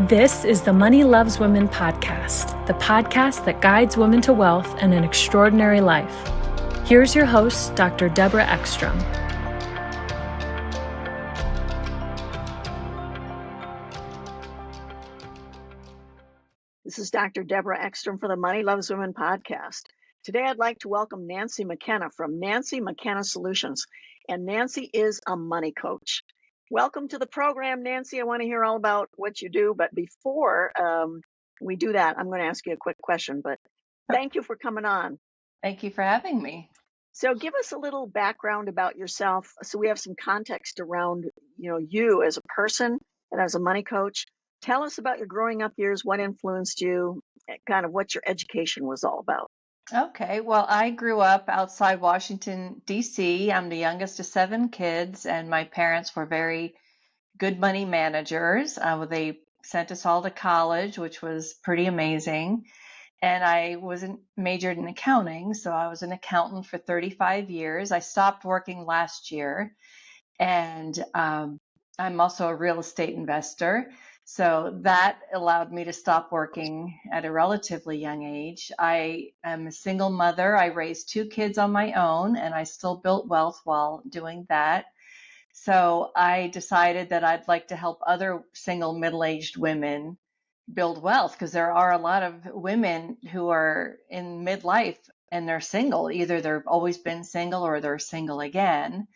This is the Money Loves Women podcast, the podcast that guides women to wealth and an extraordinary life. Here's your host, Dr. Deborah Ekstrom. This is Dr. Deborah Ekstrom for the Money Loves Women podcast. Today, I'd like to welcome Nancy McKenna from Nancy McKenna Solutions. And Nancy is a money coach. Welcome to the program, Nancy. I want to hear all about what you do. But before we do that, I'm going to ask you a quick question. But thank you for coming on. Thank you for having me. So give us a little background about yourself so we have some context around, you as a person and as a money coach. Tell us about your growing up years, what influenced you, kind of what your education was all about. Okay, well, I grew up outside Washington, D.C. I'm the youngest of 7 kids, and my parents were very good money managers. They sent us all to college, which was pretty amazing. And I majored in accounting, so I was an accountant for 35 years. I stopped working last year, and I'm also a real estate investor. So that allowed me to stop working at a relatively young age. I am a single mother. I raised 2 kids on my own, and I still built wealth while doing that. So I decided that I'd like to help other single middle-aged women build wealth, because there are a lot of women who are in midlife and they're single. Either they've always been single or they're single again.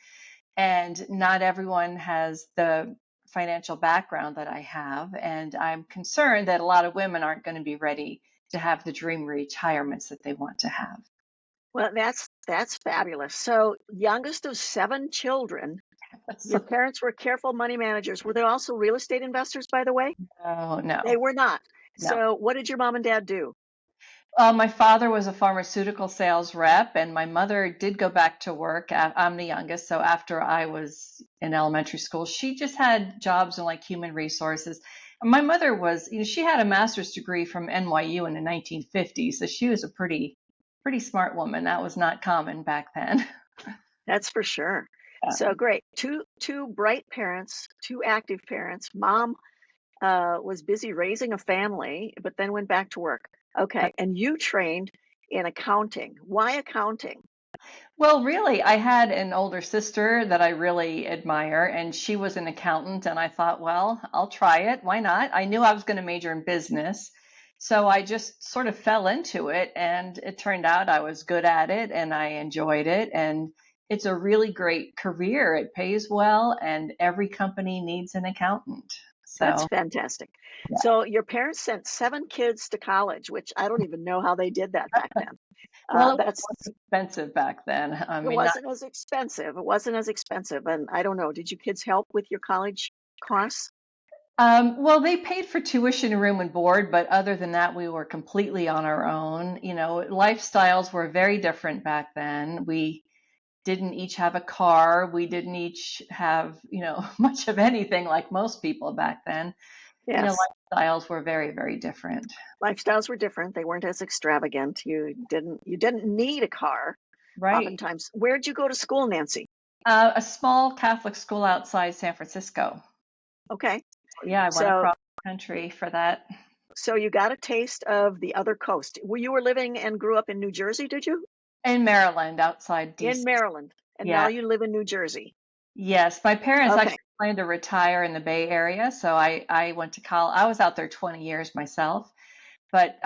And not everyone has the financial background that I have. And I'm concerned that a lot of women aren't going to be ready to have the dream retirements that they want to have. Well, that's fabulous. So youngest of 7 children, your parents were careful money managers. Were they also real estate investors, by the way? No. They were not. No. So what did your mom and dad do? My father was a pharmaceutical sales rep, and my mother did go back to work. I'm the youngest, so after I was in elementary school, she just had jobs in like human resources. My mother was, she had a master's degree from NYU in the 1950s, so she was a pretty smart woman. That was not common back then. That's for sure. So great. Two bright parents, 2 active parents. Mom was busy raising a family, but then went back to work. Okay. And you trained in accounting. Why accounting? Well, really, I had an older sister that I really admire, and she was an accountant, and I thought, well, I'll try it. Why not? I knew I was going to major in business. So I just sort of fell into it, and it turned out I was good at it, and I enjoyed it. And it's a really great career. It pays well, and every company needs an accountant. So that's fantastic. Yeah. So your parents sent 7 kids to college, which I don't even know how they did that back then. Well, it was expensive back then. It wasn't as expensive. It wasn't as expensive. And I don't know, did you kids help with your college costs? Well, they paid for tuition, room, and board, but other than that, we were completely on our own. Lifestyles were very different back then. We didn't each have a car. We didn't each have, much of anything like most people back then. Yes. Lifestyles were very, very different. Lifestyles were different. They weren't as extravagant. You didn't need a car. Right. Oftentimes. Where'd you go to school, Nancy? A small Catholic school outside San Francisco. Okay. Yeah, I went across the country for that. So you got a taste of the other coast. You were living and grew up in New Jersey, did you? In Maryland, outside D.C. In Maryland. And now you live in New Jersey. Yes, my parents actually planned to retire in the Bay Area, so I went to college. I was out there 20 years myself, but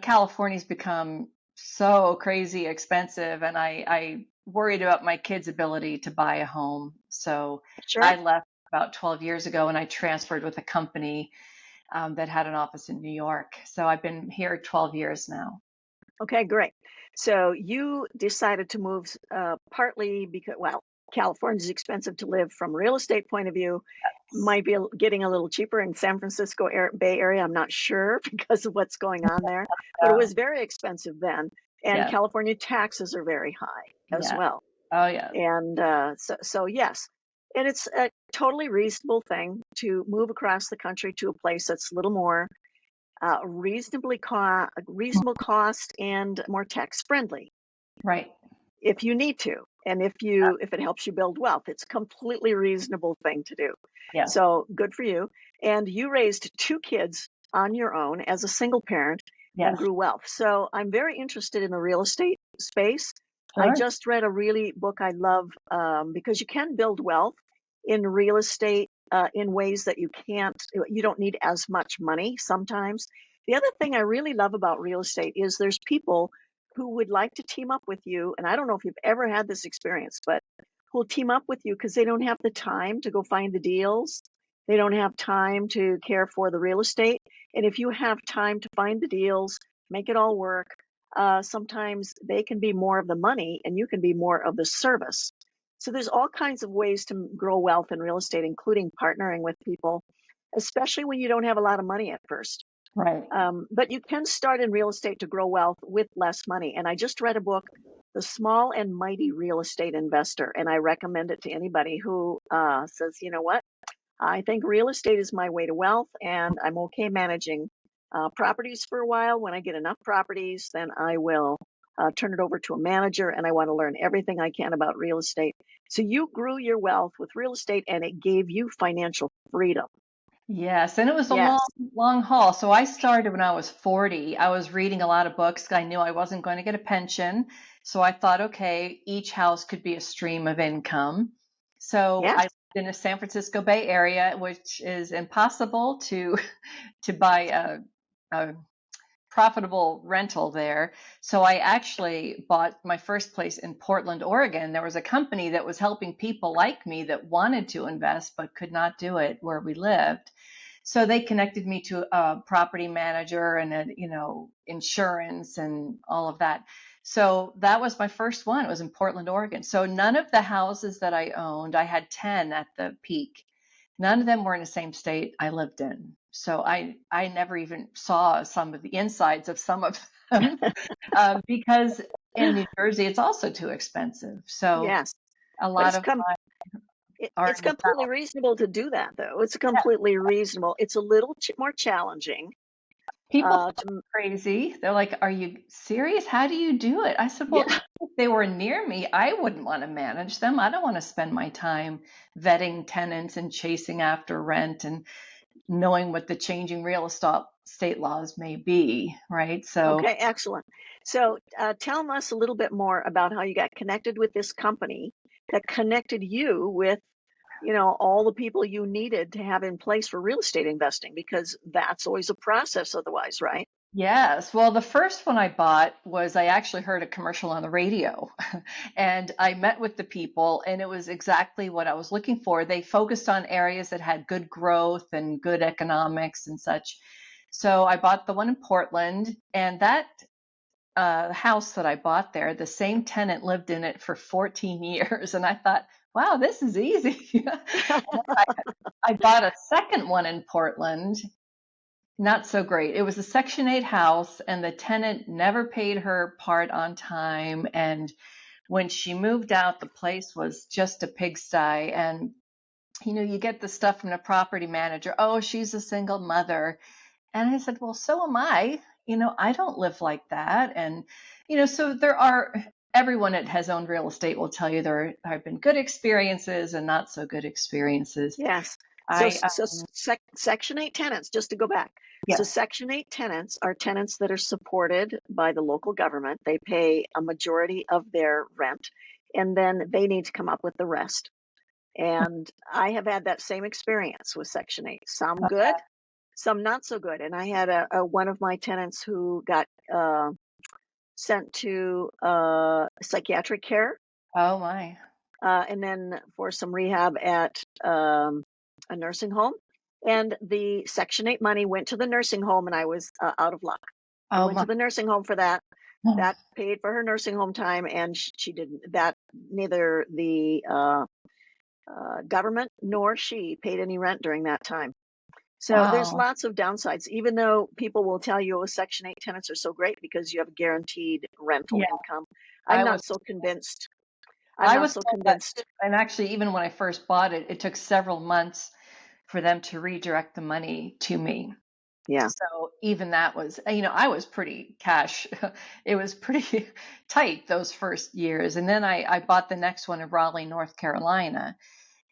California's become so crazy expensive, and I worried about my kids' ability to buy a home. So I left about 12 years ago, and I transferred with a company that had an office in New York. So I've been here 12 years now. Okay, great. So you decided to move partly because, California is expensive to live from a real estate point of view. Yes. Might be getting a little cheaper in San Francisco Bay Area. I'm not sure because of what's going on there, but it was very expensive then. And California taxes are very high as well. Oh, yeah. And so yes. And it's a totally reasonable thing to move across the country to a place that's a little more reasonable cost and more tax friendly. Right. If you need to, and if it helps you build wealth, it's a completely reasonable thing to do. Yeah. So good for you. And you raised 2 kids on your own as a single parent and Yes, grew wealth. So I'm very interested in the real estate space. I sure. just read a really book I love because you can build wealth in real estate in ways that you don't need as much money sometimes. The other thing I really love about real estate is there's people who would like to team up with you. And I don't know if you've ever had this experience, but who'll team up with you because they don't have the time to go find the deals. They don't have time to care for the real estate. And if you have time to find the deals, make it all work, sometimes they can be more of the money and you can be more of the service. So there's all kinds of ways to grow wealth in real estate, including partnering with people, especially when you don't have a lot of money at first. Right. But you can start in real estate to grow wealth with less money. And I just read a book, The Small and Mighty Real Estate Investor, and I recommend it to anybody who says, you know what, I think real estate is my way to wealth, and I'm okay managing properties for a while. When I get enough properties, then I will turn it over to a manager, and I want to learn everything I can about real estate. So you grew your wealth with real estate, and it gave you financial freedom. Yes, and it was a long, Yes. long haul. So I started when I was 40. I was reading a lot of books. I knew I wasn't going to get a pension. So I thought, okay, each house could be a stream of income. So I Yes. lived in the San Francisco Bay Area, which is impossible to to buy a profitable rental there. So I actually bought my first place in Portland, Oregon. There was a company that was helping people like me that wanted to invest but could not do it where we lived. So they connected me to a property manager and insurance and all of that. So that was my first one. It was in Portland, Oregon. So none of the houses that I owned, I had 10 at the peak. None of them were in the same state I lived in. So I never even saw some of the insides of some of them because in New Jersey, it's also too expensive. So Yes. a But lot of mine are it's in the completely South. reasonable to do that, though. It's Yeah. completely reasonable. It's a little more challenging. People thought I was To crazy. They're like, "Are you serious? How do you do it?" I said, Yeah. "Well, if they were near me, I wouldn't want to manage them. I don't want to spend my time vetting tenants and chasing after rent and knowing what the changing real estate laws may be, right?" So, Okay, excellent. So tell us a little bit more about how you got connected with this company that connected you with, all the people you needed to have in place for real estate investing, because that's always a process otherwise, right? yes. Well, the first one I bought was I actually heard a commercial on the radio and I met with the people, and it was exactly what I was looking for. They focused on areas that had good growth and good economics and such. So I bought the one in Portland, and that house that I bought there, the same tenant lived in it for 14 years. And I thought, wow, this is easy. I bought a second one in Portland. Not so great. It was a Section 8 house, and the tenant never paid her part on time. And when she moved out, the place was just a pigsty. And, you get the stuff from the property manager. Oh, she's a single mother. And I said, well, so am I. I don't live like that. And, so everyone that has owned real estate will tell you there have been good experiences and not so good experiences. Yes. So, I, Section 8 tenants, just to go back. So, yes. Section 8 tenants are tenants that are supported by the local government. They pay a majority of their rent, and then they need to come up with the rest. And I have had that same experience with Section 8. Some good, some not so good. And I had one of my tenants who got sent to psychiatric care, Oh my. and then for some rehab at a nursing home. And the Section 8 money went to the nursing home, and I was out of luck. I Oh went my. to the nursing home for that. That paid for her nursing home time, and she didn't. That neither the government nor she paid any rent during that time. So there's Wow. lots of downsides, even though people will tell you, oh, Section 8 tenants are so great because you have guaranteed rental Yeah, income. I'm I was not so convinced. I'm I not was so told that too. convinced. And actually, even when I first bought it, it took several months for them to redirect the money to me. Yeah. So even that was, I was pretty cash. It was pretty tight those first years. And then I bought the next one in Raleigh, North Carolina.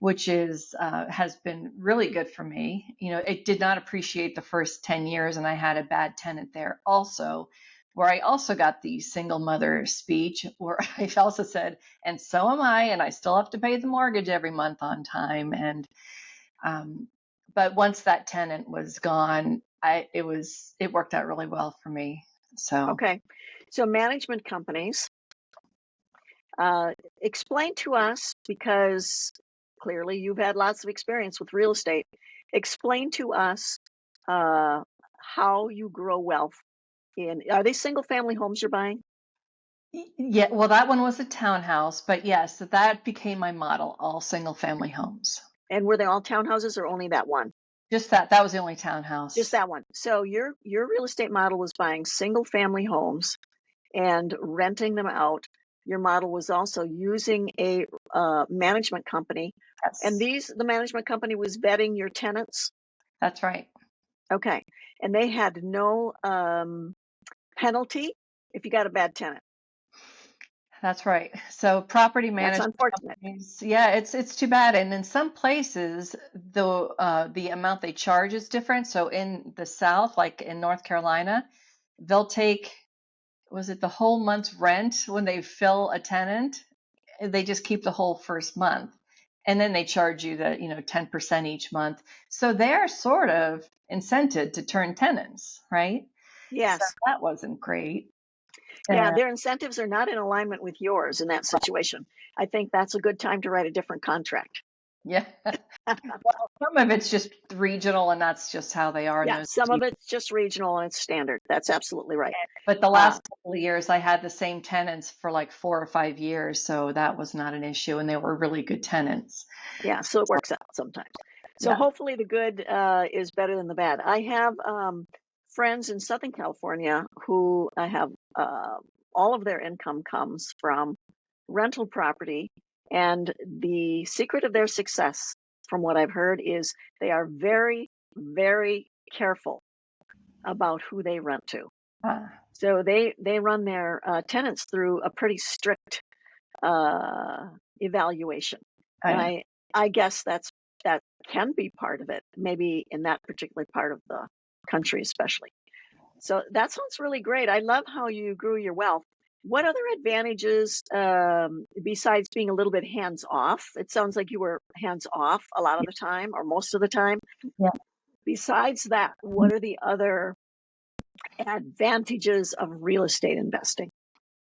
which is has been really good for me. It did not appreciate the first 10 years, and I had a bad tenant there also, where I also got the single mother speech, where I also said, and so am I, and I still have to pay the mortgage every month on time. And but once that tenant was gone, it worked out really well for me. So Okay. So management companies, explain to us, because clearly you've had lots of experience with real estate. Explain to us how you grow wealth are they single family homes you're buying? yeah, well, that one was a townhouse, but yes, that became my model, all single family homes. And were they all townhouses or only that one? Just that was the only townhouse. Just that one. So your real estate model was buying single family homes and renting them out. Your model was also using a management company. Yes. And the management company was vetting your tenants? That's right. Okay. And they had no penalty if you got a bad tenant? That's right. So property management companies, yeah, it's too bad. And in some places, the amount they charge is different. So in the South, like in North Carolina, they'll take, was it the whole month's rent when they fill a tenant? They just keep the whole first month, and then they charge you the 10% each month. So they're sort of incented to turn tenants, right? Yes. So that wasn't great. Yeah, their incentives are not in alignment with yours in that situation. I think that's a good time to write a different contract. Yeah. Well, some of it's just regional, and that's just how they are. Yeah, some of it's just regional and it's standard. That's absolutely right. But the last couple of years, I had the same tenants for like 4 or 5 years, so that was not an issue, and they were really good tenants. Yeah, so it works out sometimes. So hopefully the good is better than the bad. I have friends in Southern California who I have all of their income comes from rental property, and the secret of their success, from what I've heard, is they are very, very careful about who they rent to. So they run their tenants through a pretty strict evaluation. And I guess that can be part of it, maybe in that particular part of the country especially. So that sounds really great. I love how you grew your wealth. What other advantages, besides being a little bit hands-off? It sounds like you were hands-off a lot of the time, or most of the time. Yeah. Besides that, what are the other advantages of real estate investing?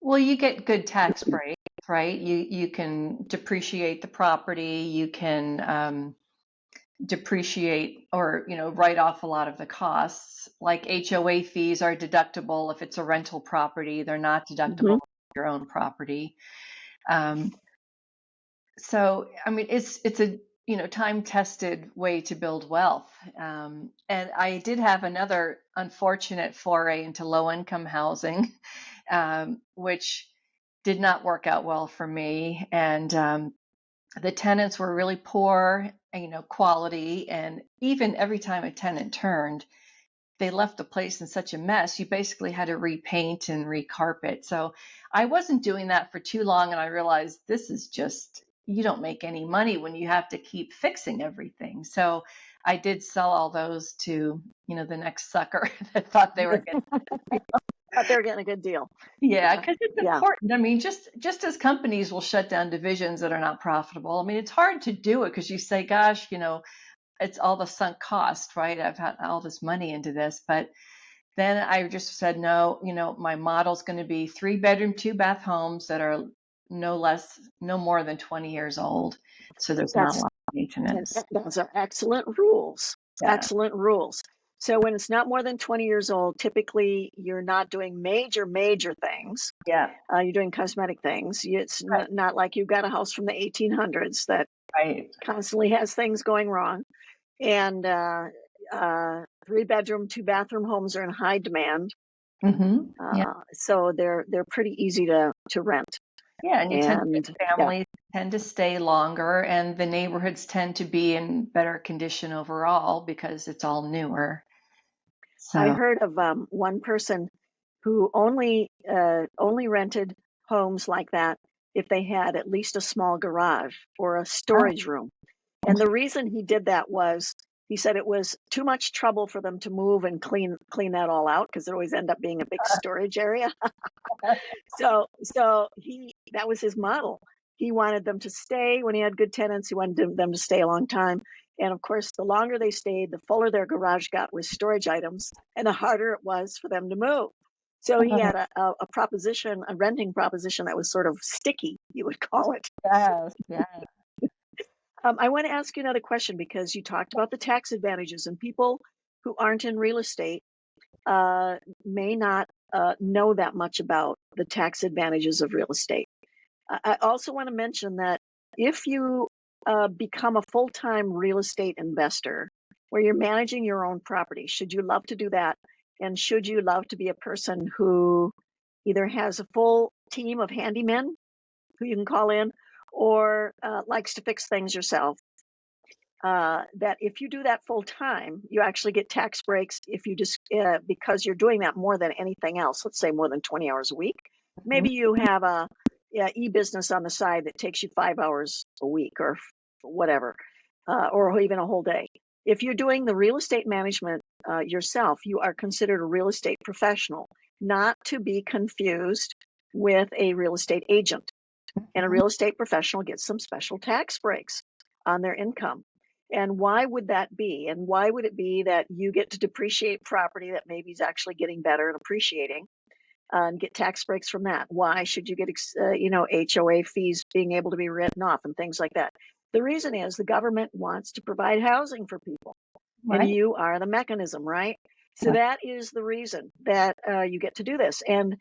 Well, you get good tax breaks, right? You can depreciate the property. You can depreciate or write off a lot of the costs. Like HOA fees are deductible if it's a rental property. They're not deductible if it's your own property. So I mean, it's a time-tested way to build wealth. And I did have another unfortunate foray into low-income housing, which did not work out well for me. And the tenants were really poor, quality. And even every time a tenant turned, they left the place in such a mess, you basically had to repaint and recarpet. So I wasn't doing that for too long. And I realized this is just, you don't make any money when you have to keep fixing everything. So I did sell all those to, the next sucker that thought they were getting a good deal. Yeah, because it's important. I mean, just as companies will shut down divisions that are not profitable, I mean, it's hard to do it because you say, gosh, it's all the sunk cost, right? I've had all this money into this. But then I just said, no, my model's going to be 3-bedroom, 2-bath homes that are no more than 20 years old. So there's not a lot of maintenance. Those are excellent rules. Yeah. Excellent rules. So when it's not more than 20 years old, typically you're not doing major things. Yeah. You're doing cosmetic things. It's not like you've got a house from the 1800s that constantly has things going wrong. And 3-bedroom, 2-bathroom homes are in high demand. So they're pretty easy to rent. Yeah, and families tend to stay longer, and the neighborhoods tend to be in better condition overall because it's all newer. So I heard of one person who only rented homes like that if they had at least a small garage or a storage room. And the reason he did that was he said it was too much trouble for them to move and clean that all out because it always end up being a big storage area. So that was his model. He wanted them to stay when he had good tenants. He wanted them to stay a long time. And of course, the longer they stayed, the fuller their garage got with storage items and the harder it was for them to move. So he had a proposition, a renting proposition that was sort of sticky, you would call it. Yes, yeah. I want to ask you another question because you talked about the tax advantages, and people who aren't in real estate may not know that much about the tax advantages of real estate. I also want to mention that if you become a full-time real estate investor where you're managing your own property, should you love to do that? And should you love to be a person who either has a full team of handymen who you can call in or likes to fix things yourself? That if you do that full time, you actually get tax breaks if you just because you're doing that more than anything else. Let's say more than 20 hours a week. Maybe you have a e-business on the side that takes you 5 hours a week or whatever, or even a whole day. If you're doing the real estate management yourself, you are considered a real estate professional, not to be confused with a real estate agent. And a real estate professional gets some special tax breaks on their income. And why would that be? And why would it be that you get to depreciate property that maybe is actually getting better and appreciating and get tax breaks from that? Why should you get, HOA fees being able to be written off and things like that? The reason is the government wants to provide housing for people, Right. and you are the mechanism, right? So that is the reason that you get to do this. And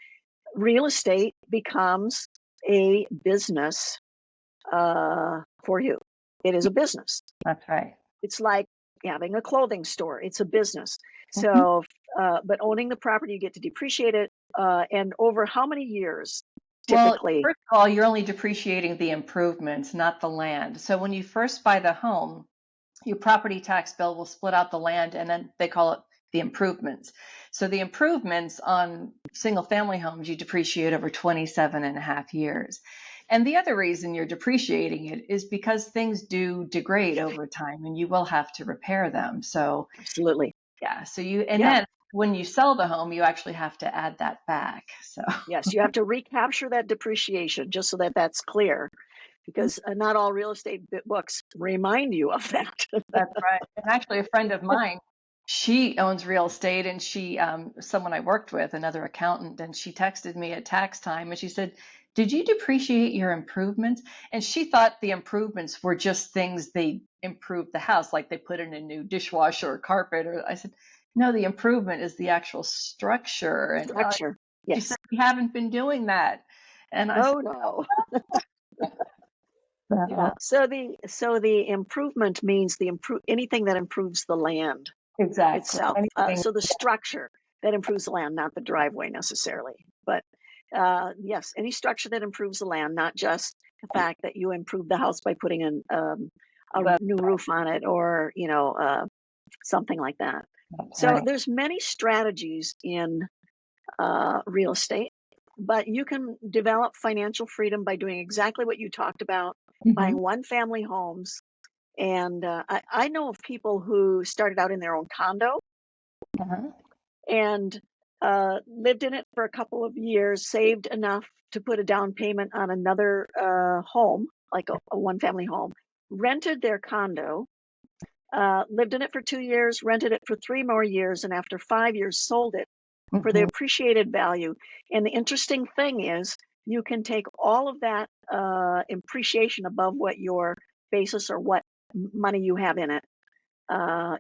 real estate becomes a business for you. It is a business. That's right. It's like having a clothing store. It's a business. So, but owning the property, you get to depreciate it. And over how many years, typically? Well, first of all, you're only depreciating the improvements, not the land. So when you first buy the home, your property tax bill will split out the land, and then they call it the improvements. So the improvements on single family homes, you depreciate over 27 and a half years. And the other reason you're depreciating it is because things do degrade over time and you will have to repair them. So Absolutely. yeah, then when you sell the home, you actually have to add that back. So yes, you have to recapture that depreciation just so that that's clear, because not all real estate books remind you of that. That's right. And actually, a friend of mine, she owns real estate, and she, someone I worked with, another accountant, and she texted me at tax time, and she said, "Did you depreciate your improvements?" And she thought the improvements were just things they improved the house, like they put in a new dishwasher or carpet. Or I said, "No, the improvement is the actual structure." And Structure. she Yes. said, "We haven't been doing that." And I Oh, said, no. "Oh, Yeah. So the improvement means anything that improves the land exactly." itself. Anything. So the structure that improves the land, not the driveway necessarily, but yes, any structure that improves the land, not just the fact that you improve the house by putting in a new roof on it or something like that. So Right. there's many strategies in real estate, but you can develop financial freedom by doing exactly what you talked about, buying one family homes. And I know of people who started out in their own condo and lived in it for a couple of years, saved enough to put a down payment on another home, like a one family home, rented their condo, lived in it for 2 years, rented it for 3 more years, and after 5 years sold it for the appreciated value. And the interesting thing is you can take all of that appreciation above what your basis or what money you have in it.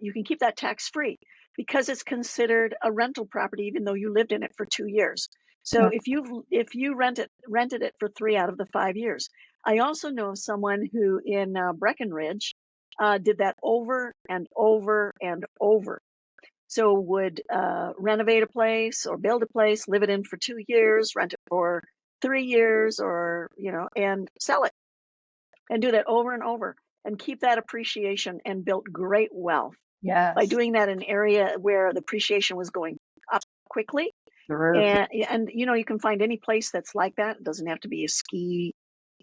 You can keep that tax free because it's considered a rental property, even though you lived in it for 2 years. So if you rented it for 3 out of the 5 years. I also know of someone who in Breckenridge did that over and over and over. So would renovate a place or build a place, live it in for 2 years, rent it for 3 years, or and sell it, and do that over and over, and keep that appreciation, and built great wealth by doing that in an area where the appreciation was going up quickly. And you can find any place that's like that. It doesn't have to be a ski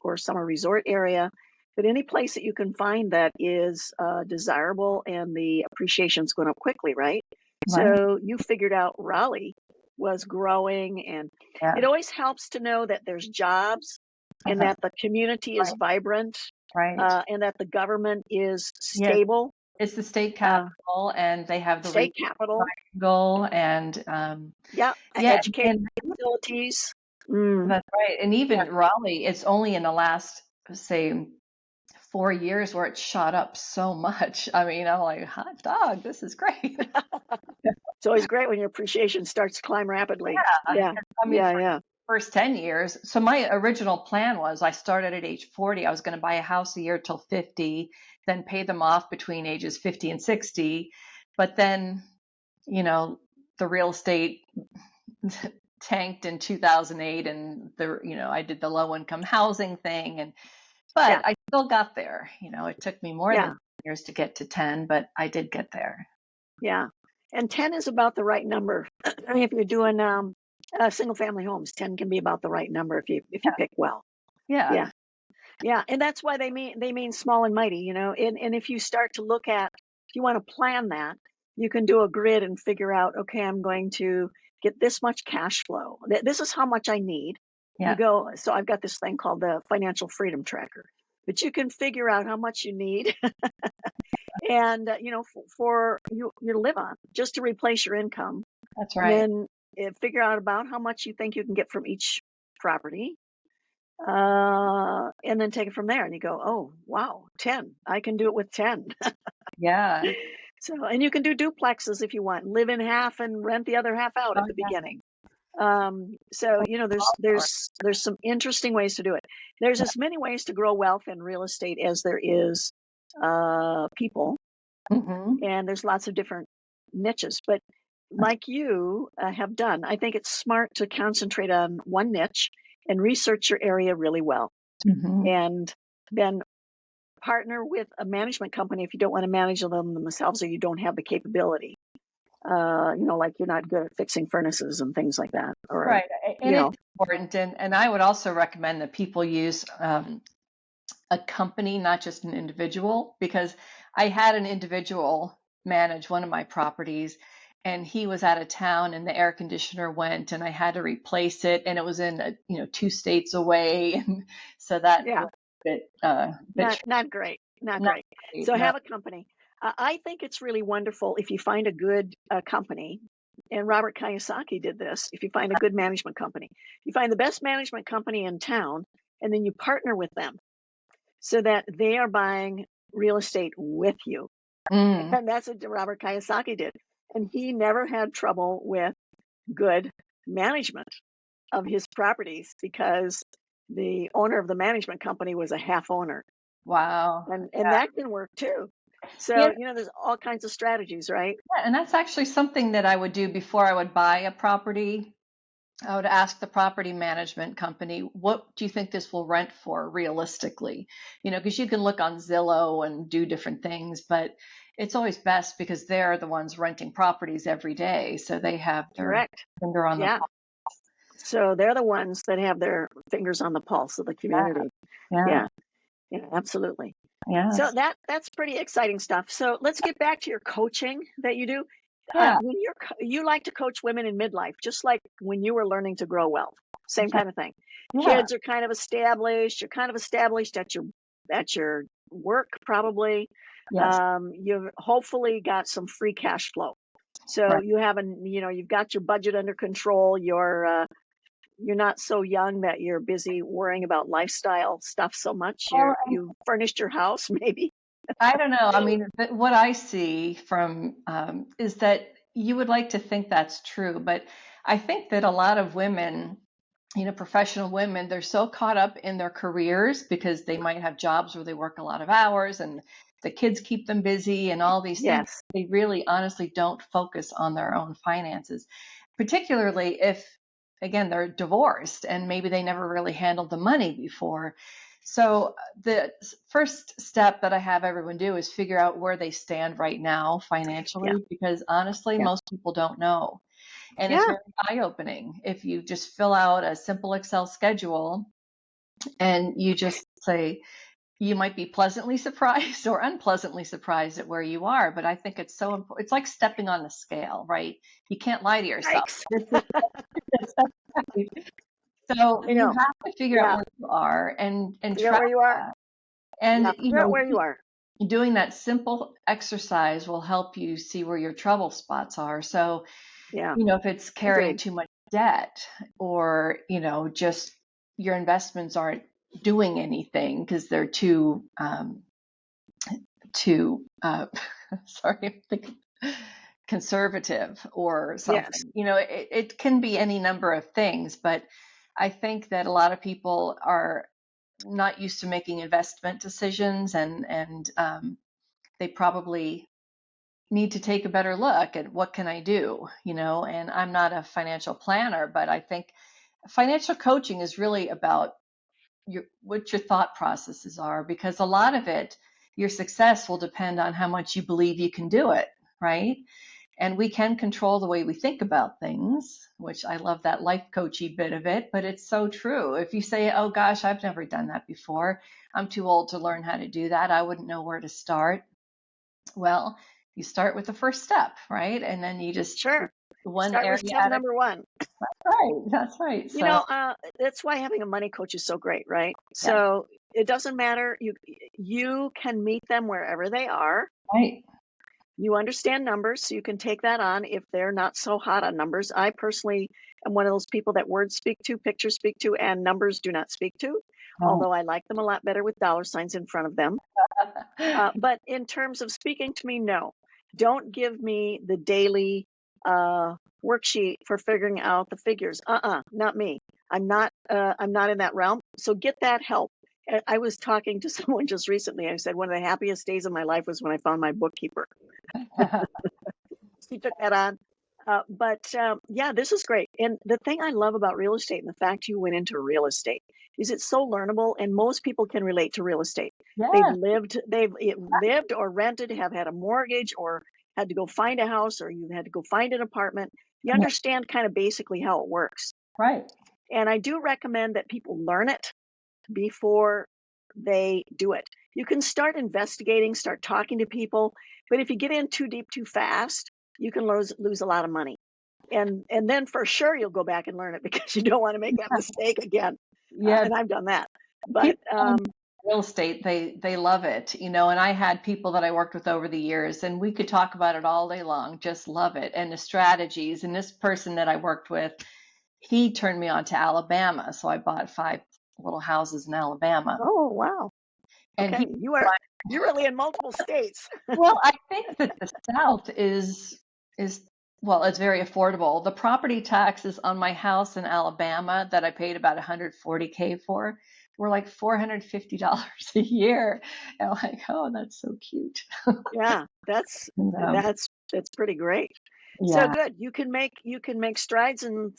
or summer resort area. but any place that you can find that is desirable and the appreciation's going up quickly, right? Right. So you figured out Raleigh was growing, and Yeah. it always helps to know that there's jobs and Uh-huh. that the community is vibrant, Right. and that the government is Yes. stable. It's the state Uh, capital, and they have the State regional capital, triangle, and yeah, yeah, education and facilities. Mm, that's right. And yeah, even Raleigh, it's only in the last, say, 4 years where it shot up so much. I mean, I'm like, hot dog, this is great. it's always great when your appreciation starts to climb rapidly. Yeah, I mean, yeah, for yeah, first 10 years. So my original plan was I started at age 40. I was going to buy a house a year till 50, then pay them off between ages 50 and 60. But then, the real estate tanked in 2008, and I did the low income housing thing, but yeah, I still got there. It took me more than yeah, years to get to 10, but I did get there. yeah. And 10 is about the right number. I mean, if you're doing single family homes, 10 can be about the right number if you pick well. Yeah. Yeah. Yeah, and that's why they mean small and mighty, and if you start to look at, if you want to plan that, you can do a grid and figure out, okay, I'm going to get this much cash flow. This is how much I need. You Yeah. go, so I've got this thing called the financial freedom tracker, but you can figure out how much you need and for you to live on, just to replace your income, That's and right. then figure out about how much you think you can get from each property, and then take it from there. And you go, oh, wow, 10. I can do it with 10. Yeah. So, and you can do duplexes if you want, live in half and rent the other half out Oh, at the yeah. beginning. So, there's some interesting ways to do it. There's as many ways to grow wealth in real estate as there is people, Mm-hmm. and there's lots of different niches. But like you have done, I think it's smart to concentrate on one niche and research your area really well, Mm-hmm. and then partner with a management company if you don't want to manage them themselves or you don't have the capability. Like you're not good at fixing furnaces and things like that, or Right. you And know, it's important. And I would also recommend that people use a company, not just an individual, because I had an individual manage one of my properties, and he was out of town and the air conditioner went and I had to replace it, and it was in 2 states away. And so that yeah, was a bit not great, not not great. great. So No. have a company. I think it's really wonderful if you find a good company. And Robert Kiyosaki did this. If you find a good management company, you find the best management company in town, and then you partner with them so that they are buying real estate with you. Mm. And that's what Robert Kiyosaki did. And he never had trouble with good management of his properties because the owner of the management company was a half owner. Wow. And that can work too. Yeah. So, there's all kinds of strategies, right? Yeah, and that's actually something that I would do before I would buy a property. I would ask the property management company, what do you think this will rent for realistically? Because you can look on Zillow and do different things, but it's always best because they're the ones renting properties every day. So they have their Correct. finger on the Yeah. pulse. So they're the ones that have their fingers on the pulse of the community. Yeah. Yeah. Yeah, absolutely. So Yes. that's pretty exciting stuff. So let's get back to your coaching that you do. Yeah. When you like to coach women in midlife, just like when you were learning to grow wealth, same kind of thing. Yeah. Kids are kind of established. You're kind of established at your work, probably. Yes. You've hopefully got some free cash flow. So Right. you've got your budget under control. You're not so young that you're busy worrying about lifestyle stuff so much. Well, You furnished your house, maybe. I don't know. I mean, what I see from is that you would like to think that's true, but I think that a lot of women, professional women, they're so caught up in their careers because they might have jobs where they work a lot of hours and the kids keep them busy and all these things. Yes. They really honestly don't focus on their own finances, particularly if, again, they're divorced and maybe they never really handled the money before. So the first step that I have everyone do is figure out where they stand right now Yeah. financially, because honestly, Yeah. most people don't know. And it's Yeah. very eye-opening if you just fill out a simple Excel schedule and you just say, you might be pleasantly surprised or unpleasantly surprised at where you are. But I think it's so important. It's like stepping on the scale, right? You can't lie to yourself. Yikes. So I you know. have to figure out Yeah. where you are and Figure out track where you are. that. And, Yeah. Figure out where you are. doing that simple exercise will help you see where your trouble spots are. So, Yeah. if it's carrying Agreed. too much debt or, just your investments aren't doing anything because they're too, sorry, I'm thinking conservative or something. Yes. It can be any number of things, but I think that a lot of people are not used to making investment decisions, and they probably need to take a better look at what can I do, and I'm not a financial planner, but I think financial coaching is really about what your thought processes are, because a lot of it, your success will depend on how much you believe you can do it, right? And we can control the way we think about things, which I love that life coachy bit of it, but it's so true. If you say, oh gosh, I've never done that before, I'm too old to learn how to do that, I wouldn't know where to start. Well, you start with the first step, right? And then you just Sure. one Start area with step at a number one. right. That's right. So That's why having a money coach is so great, right? yeah, So it doesn't matter. You can meet them wherever they are. right. You understand numbers, so you can take that on if they're not so hot on numbers. I personally am one of those people that words speak to, pictures speak to, and numbers do not speak to, Oh. although I like them a lot better with dollar signs in front of them. But in terms of speaking to me, no. Don't give me the daily worksheet for figuring out the figures. Not me. I'm not in that realm. So get that help. I was talking to someone just recently. I said one of the happiest days of my life was when I found my bookkeeper. She took that on. Yeah, this is great. And the thing I love about real estate and the fact you went into real estate is it's so learnable, and most people can relate to real estate. They've Yes, lived or rented, have had a mortgage, or had to go find a house, or you had to go find an apartment. You yeah, understand kind of basically how it works. right. And I do recommend that people learn it before they do it. You can start investigating, start talking to people, but if you get in too deep too fast, you can lose a lot of money. And then for sure you'll go back and learn it because you don't want to make that mistake again. Yeah, And I've done that. But people in real estate, they love it, and I had people that I worked with over the years, and we could talk about it all day long, just love it, and the strategies. And this person that I worked with, he turned me on to Alabama, so I bought 5 little houses in Alabama, oh wow, and okay, he you're really in multiple states. well, I think that the South is well, it's very affordable. The property taxes on my house in Alabama that I paid about 140K for were like $450 a year. And I'm like, oh, that's so cute. Yeah, that's And, that's that's pretty great. So yeah, good. You can make strides in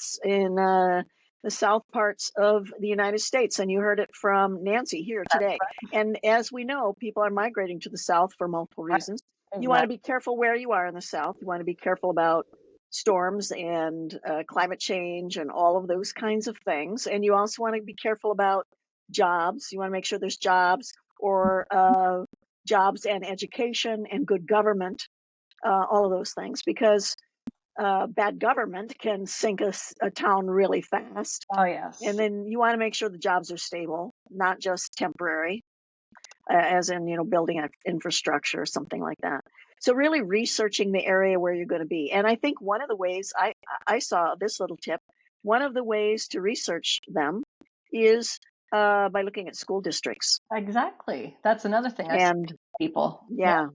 the south parts of the United States, and you heard it from Nancy here today. And as we know, people are migrating to the south for multiple right, reasons. You want to exactly. be careful where you are in the south. You want to be careful about storms and climate change and all of those kinds of things. And you also want to be careful about jobs. You want to make sure there's jobs or jobs and education and good government, all of those things, because bad government can sink a town really fast. Oh, And yes. then you want to make sure the jobs are stable, not just temporary, as in, building an infrastructure or something like that. So really researching the area where you're going to be. And I think one of the ways I saw this little tip, one of the ways to research them is by looking at school districts. Exactly. That's another thing I say And to people. Yeah. yeah,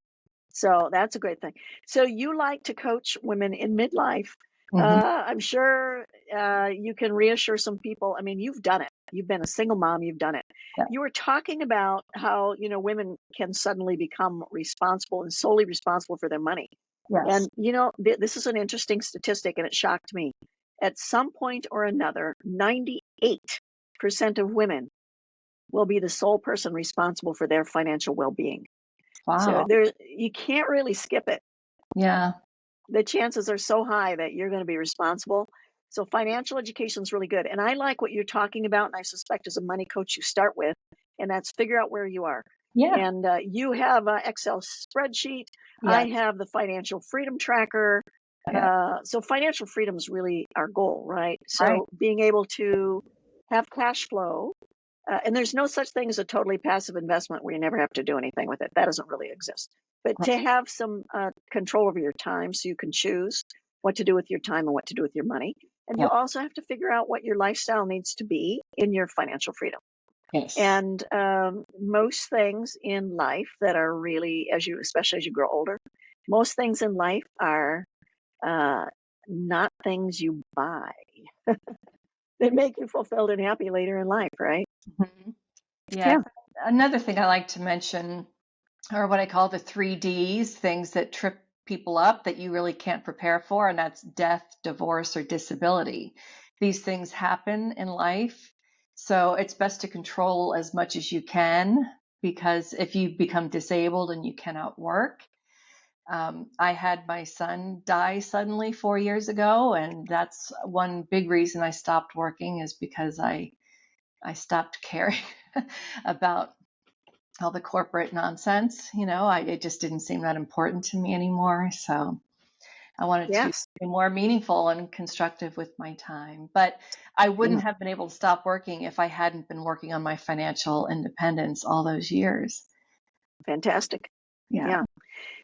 so that's a great thing. So you like to coach women in midlife. Hmm. I'm sure you can reassure some people. I mean, you've done it. You've been a single mom. You've done it. Yeah. You were talking about how, women can suddenly become responsible and solely responsible for their money. Yes. And, this is an interesting statistic, and it shocked me. At some point or another, 98% of women will be the sole person responsible for their financial well-being. So Wow. you can't really skip it. Yeah. The chances are so high that you're going to be responsible. So financial education is really good. And I like what you're talking about. And I suspect as a money coach, you start with, and that's figure out where you are. Yeah. And you have an Excel spreadsheet. Yeah. I have the financial freedom tracker. Yeah. So financial freedom is really our goal, right? Right. So being able to have cash flow, and there's no such thing as a totally passive investment where you never have to do anything with it. That doesn't really exist. But to have some control over your time so you can choose what to do with your time and what to do with your money. And you Yeah. also have to figure out what your lifestyle needs to be in your financial freedom. Yes. And most things in life that are really, especially as you grow older, most things in life are not things you buy. They make you fulfilled and happy later in life, right? Mhm. Yeah. Yeah. Another thing I like to mention are what I call the 3Ds, things that trip people up that you really can't prepare for, and that's death, divorce, or disability. These things happen in life, so it's best to control as much as you can, because if you become disabled and you cannot work, I had my son die suddenly 4 years ago, and that's one big reason I stopped working, is because I stopped caring about all the corporate nonsense. It just didn't seem that important to me anymore. So I wanted to Yes. be more meaningful and constructive with my time. But I Yeah. wouldn't have been able to stop working if I hadn't been working on my financial independence all those years. Fantastic. Yeah. Yeah.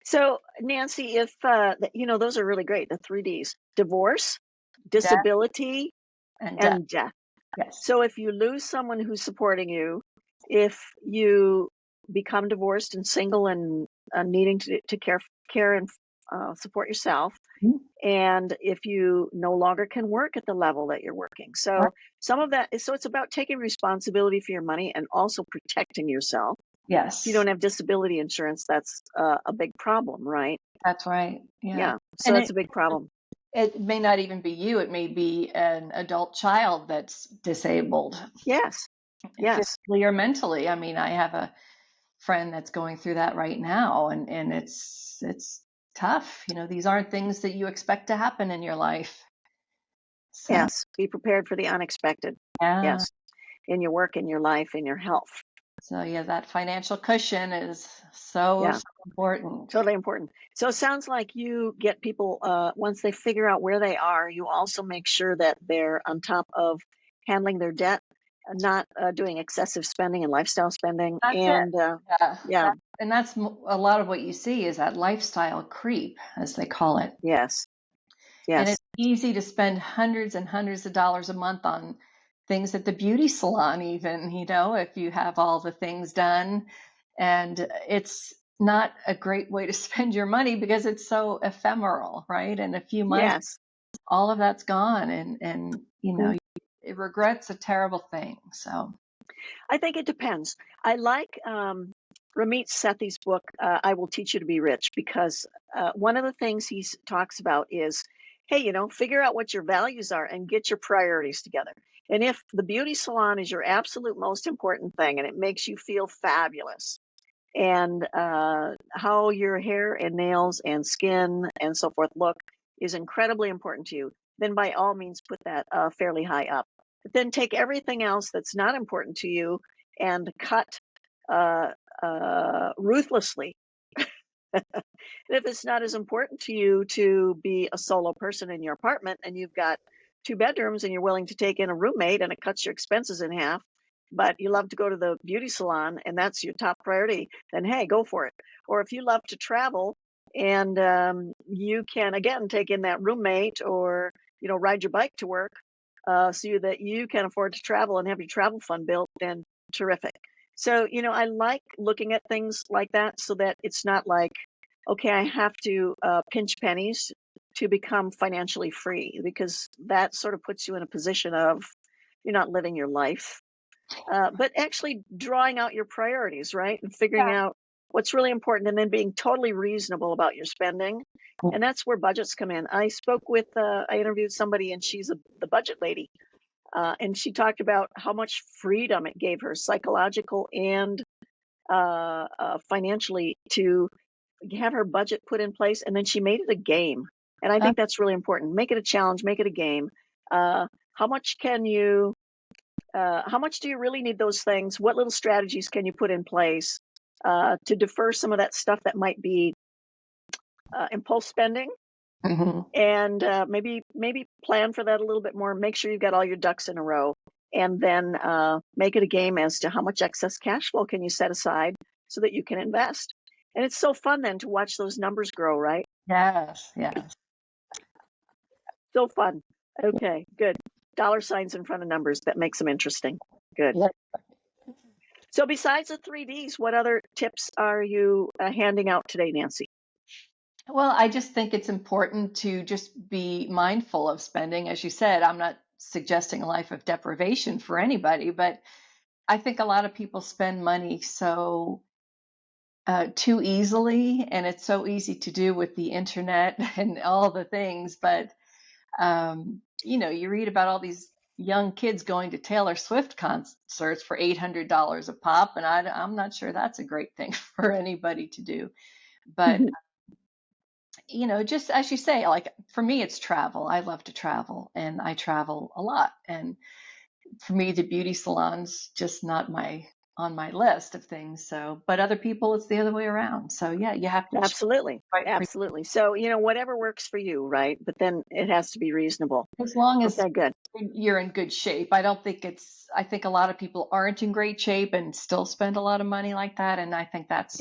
So, Nancy, if those are really great, the 3Ds: divorce, Death disability, and death. and death. Yes. So, if you lose someone who's supporting you, if you become divorced and single and needing to care and support yourself, Mhm. and if you no longer can work at the level that you're working. Right. So, some of that is, so it's about taking responsibility for your money and also protecting yourself. If you Yes. don't have disability insurance, that's a big problem, right? That's right. Yeah. Yeah. So And that's a big problem. it may not even be you. It may be an adult child that's disabled Yes. Yes. physically or mentally. I mean, I have a friend that's going through that right now, and it's tough. These aren't things that you expect to happen in your life. So Yes. Be prepared for the unexpected. yeah. Yes. In your work, in your life, in your health. So yeah, that financial cushion is so, Yeah. so important. Totally important. So it sounds like you get people, once they figure out where they are, you also make sure that they're on top of handling their debt, not doing excessive spending and lifestyle spending. That's it. And Yeah. yeah, And that's a lot of what you see is that lifestyle creep, as they call it. yes, And yes, it's easy to spend hundreds and hundreds of dollars a month on things at the beauty salon, even, if you have all the things done. And it's not a great way to spend your money because it's so ephemeral, right? In a few months, yes. all of that's gone. And it regret's a terrible thing. So, I think it depends. I like Ramit Sethi's book, I Will Teach You to Be Rich, because one of the things he talks about is, hey, figure out what your values are and get your priorities together. And if the beauty salon is your absolute most important thing and it makes you feel fabulous, and how your hair and nails and skin and so forth look is incredibly important to you, then by all means put that fairly high up. But then take everything else that's not important to you and cut uh, ruthlessly. And if it's not as important to you to be a solo person in your apartment and you've got 2 bedrooms and you're willing to take in a roommate and it cuts your expenses in half, but you love to go to the beauty salon and that's your top priority, then hey, go for it. Or if you love to travel and you can, again, take in that roommate or, ride your bike to work so that you can afford to travel and have your travel fund built, then terrific. So, I like looking at things like that so that it's not like, okay, I have to pinch pennies to become financially free, because that sort of puts you in a position of you're not living your life, but actually drawing out your priorities, right? And figuring out what's really important and then being totally reasonable about your spending. And that's where budgets come in. I interviewed somebody and she's the budget lady. And she talked about how much freedom it gave her, psychological and financially, to have her budget put in place, and then she made it a game. And I think that's really important. Make it a challenge, make it a game. How much do you really need those things? What little strategies can you put in place to defer some of that stuff that might be impulse spending, and maybe plan for that a little bit more. Make sure you've got all your ducks in a row, and then make it a game as to how much excess cash flow can you set aside so that you can invest. And it's so fun then to watch those numbers grow, right? Yes. So fun. Okay, good. Dollar signs in front of numbers, that makes them interesting. Good. Yeah. So besides the 3Ds, what other tips are you handing out today, Nancy? Well, I just think it's important to just be mindful of spending. As you said, I'm not suggesting a life of deprivation for anybody, but I think a lot of people spend money so too easily, and it's so easy to do with the internet and all the things. But you read about all these young kids going to Taylor Swift concerts for $800 a pop, and I'm not sure that's a great thing for anybody to do. But just as you say, like for me, it's travel. I love to travel, and I travel a lot. And for me, the beauty salon's just not on my list of things. So, but other people, it's the other way around. So yeah, you have to Absolutely. Absolutely. So, whatever works for you, right? But then it has to be reasonable. As long as Okay, good. you're in good shape. I think a lot of people aren't in great shape and still spend a lot of money like that. And I think that's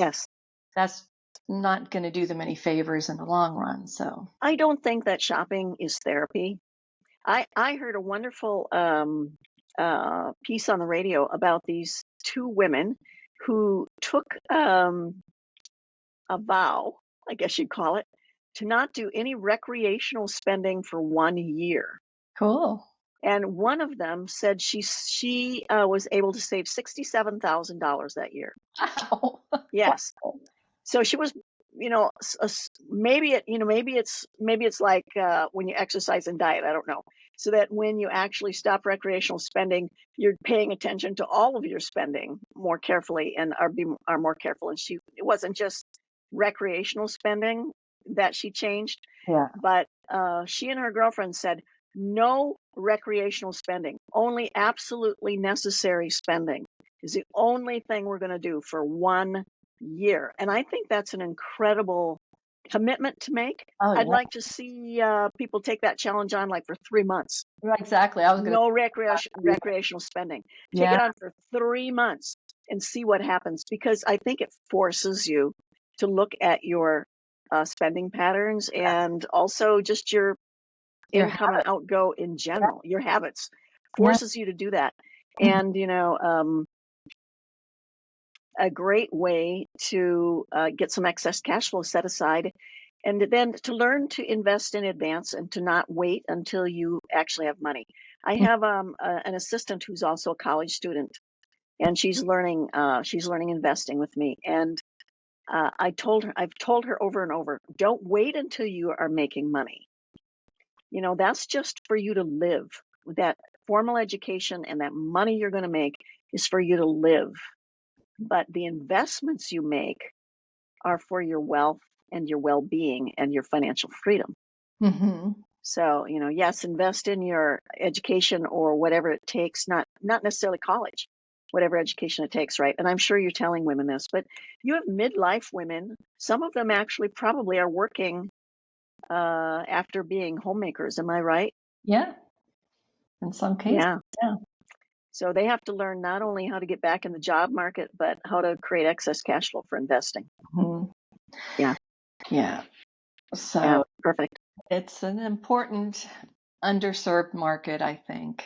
not going to do them any favors in the long run. So I don't think that shopping is therapy. I heard a wonderful piece on the radio about these two women who took a vow, I guess you'd call it, to not do any recreational spending for 1 year. cool. And one of them said she was able to save $67,000 that year. Wow. Yes. So she was, maybe it's like when you exercise and diet. I don't know. So that when you actually stop recreational spending, you're paying attention to all of your spending more carefully and are more careful. And it wasn't just recreational spending that she changed, but she and her girlfriend said no recreational spending, only absolutely necessary spending is the only thing we're going to do for 1 year. And I think that's an incredible commitment to make. I'd like to see people take that challenge on like for 3 months. Right, exactly. I was no recreational spending. Take it on for 3 months and see what happens, because I think it forces you to look at your spending patterns and also just your income and outgo in general, your habits. Forces you to do that. And, a great way to get some excess cash flow set aside, and then to learn to invest in advance and to not wait until you actually have money. I have an assistant who's also a college student, and she's learning investing with me. And I've told her over and over, don't wait until you are making money. That's just for you to live. That formal education and that money you're going to make is for you to live. But the investments you make are for your wealth and your well-being and your financial freedom. So, yes, invest in your education or whatever it takes, not necessarily college, whatever education it takes, right? And I'm sure you're telling women this, but you have midlife women. Some of them actually probably are working after being homemakers. Am I right? Yeah. In some cases. Yeah. So they have to learn not only how to get back in the job market, but how to create excess cash flow for investing. Yeah. So perfect. It's an important underserved market, I think.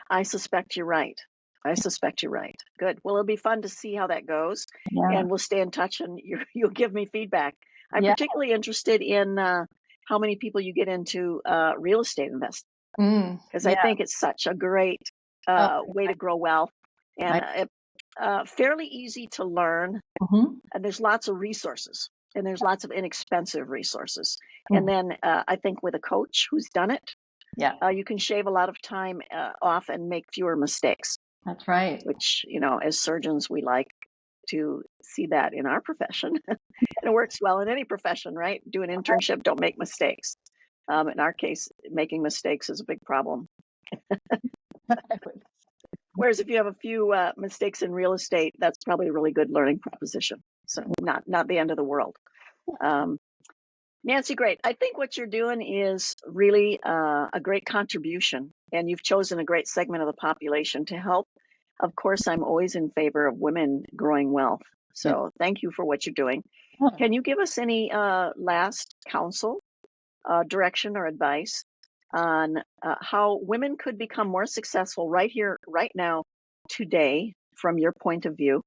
I suspect you're right. Good. Well, it'll be fun to see how that goes, and we'll stay in touch, and you'll give me feedback. I'm particularly interested in how many people you get into real estate investing, because I think it's such a great way to grow wealth, and fairly easy to learn. And there's lots of resources, and there's lots of inexpensive resources. And then I think with a coach who's done it, you can shave a lot of time off and make fewer mistakes. That's right. Which, as surgeons, we like to see that in our profession. And it works well in any profession, right? Do an internship, don't make mistakes. In our case, making mistakes is a big problem. Whereas if you have a few mistakes in real estate, that's probably a really good learning proposition. So not the end of the world. Nancy, great. I think what you're doing is really a great contribution, and you've chosen a great segment of the population to help. Of course, I'm always in favor of women growing wealth. So thank you for what you're doing. Can you give us any last counsel, direction, or advice on how women could become more successful right here, right now, today, from your point of view?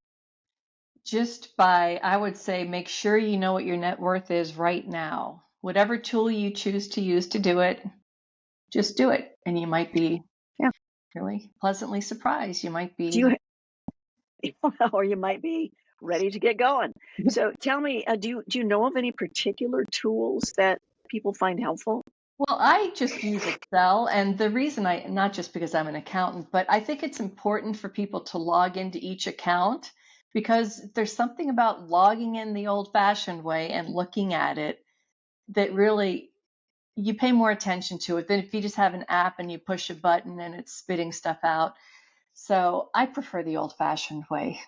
Just by, I would say, make sure you know what your net worth is right now. Whatever tool you choose to use to do it, just do it. And you might be really pleasantly surprised. You might be, or you might be ready to get going. So tell me, do you know of any particular tools that people find helpful? well, I just use Excel, and the reason not just because I'm an accountant, but I think it's important for people to log into each account, because there's something about logging in the old-fashioned way and looking at it that really you pay more attention to it than if you just have an app and you push a button and it's spitting stuff out. So I prefer the old-fashioned way.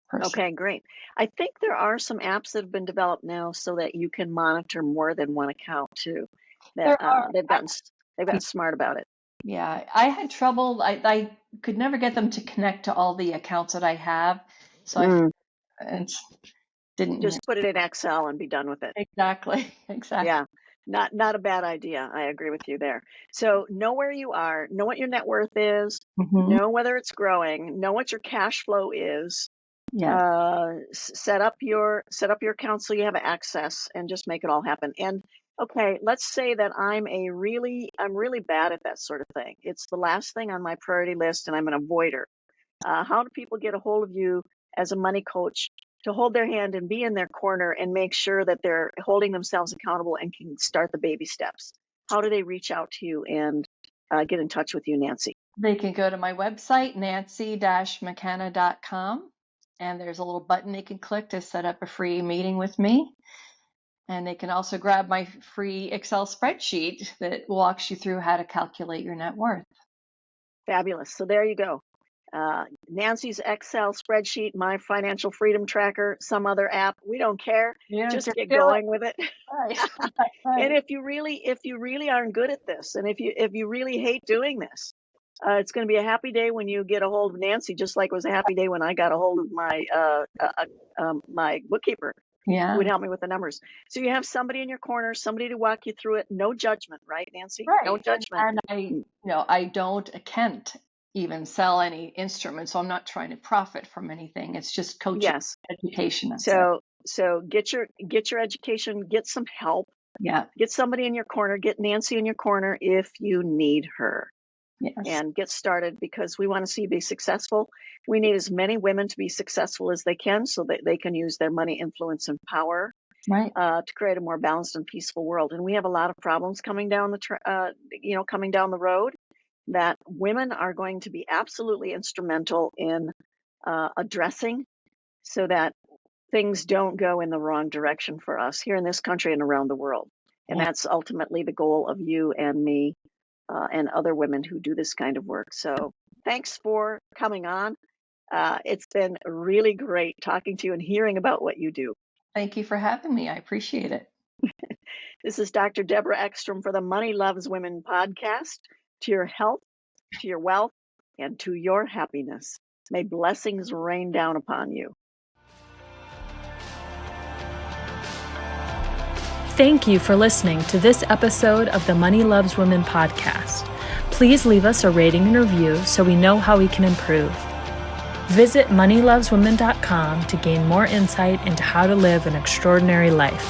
Personally. Okay, great. I think there are some apps that have been developed now so that you can monitor more than one account too. That they've gotten smart about it. Yeah, I had trouble. I could never get them to connect to all the accounts that I have, so I didn't just put it in Excel and be done with it. Exactly. Yeah, not a bad idea. I agree with you there. So know where you are, know what your net worth is, know whether it's growing, know what your cash flow is. Set up your account so you have access, and just make it all happen. And okay, let's say that I'm really bad at that sort of thing. It's the last thing on my priority list, and I'm an avoider. How do people get a hold of you as a money coach to hold their hand and be in their corner and make sure that they're holding themselves accountable and can start the baby steps? How do they reach out to you and get in touch with you, Nancy? They can go to my website, nancy-mckenna.com, and there's a little button they can click to set up a free meeting with me. And they can also grab my free Excel spreadsheet that walks you through how to calculate your net worth. Fabulous. So there you go. Nancy's Excel spreadsheet, my financial freedom tracker, some other app. We don't care. Just get going with it. Right. And if you really aren't good at this, and if you really hate doing this, it's going to be a happy day when you get a hold of Nancy, just like it was a happy day when I got a hold of my my bookkeeper. Yeah. Who would help me with the numbers. So you have somebody in your corner, somebody to walk you through it. No judgment, right, Nancy? Right. No judgment. And I can't even sell any instruments, so I'm not trying to profit from anything. It's just coaching, education. So get your education, get some help. Yeah. Get somebody in your corner. Get Nancy in your corner if you need her. Yes. And get started, because we want to see you be successful. We need as many women to be successful as they can, so that they can use their money, influence, and power to create a more balanced and peaceful world. And we have a lot of problems coming down the road that women are going to be absolutely instrumental in addressing, so that things don't go in the wrong direction for us here in this country and around the world. And that's ultimately the goal of you and me. And other women who do this kind of work. So thanks for coming on. It's been really great talking to you and hearing about what you do. Thank you for having me. I appreciate it. This is Dr. Deborah Ekstrom for the Money Loves Women podcast. To your health, to your wealth, and to your happiness. May blessings rain down upon you. Thank you for listening to this episode of the Money Loves Women podcast. Please leave us a rating and review so we know how we can improve. Visit moneyloveswomen.com to gain more insight into how to live an extraordinary life.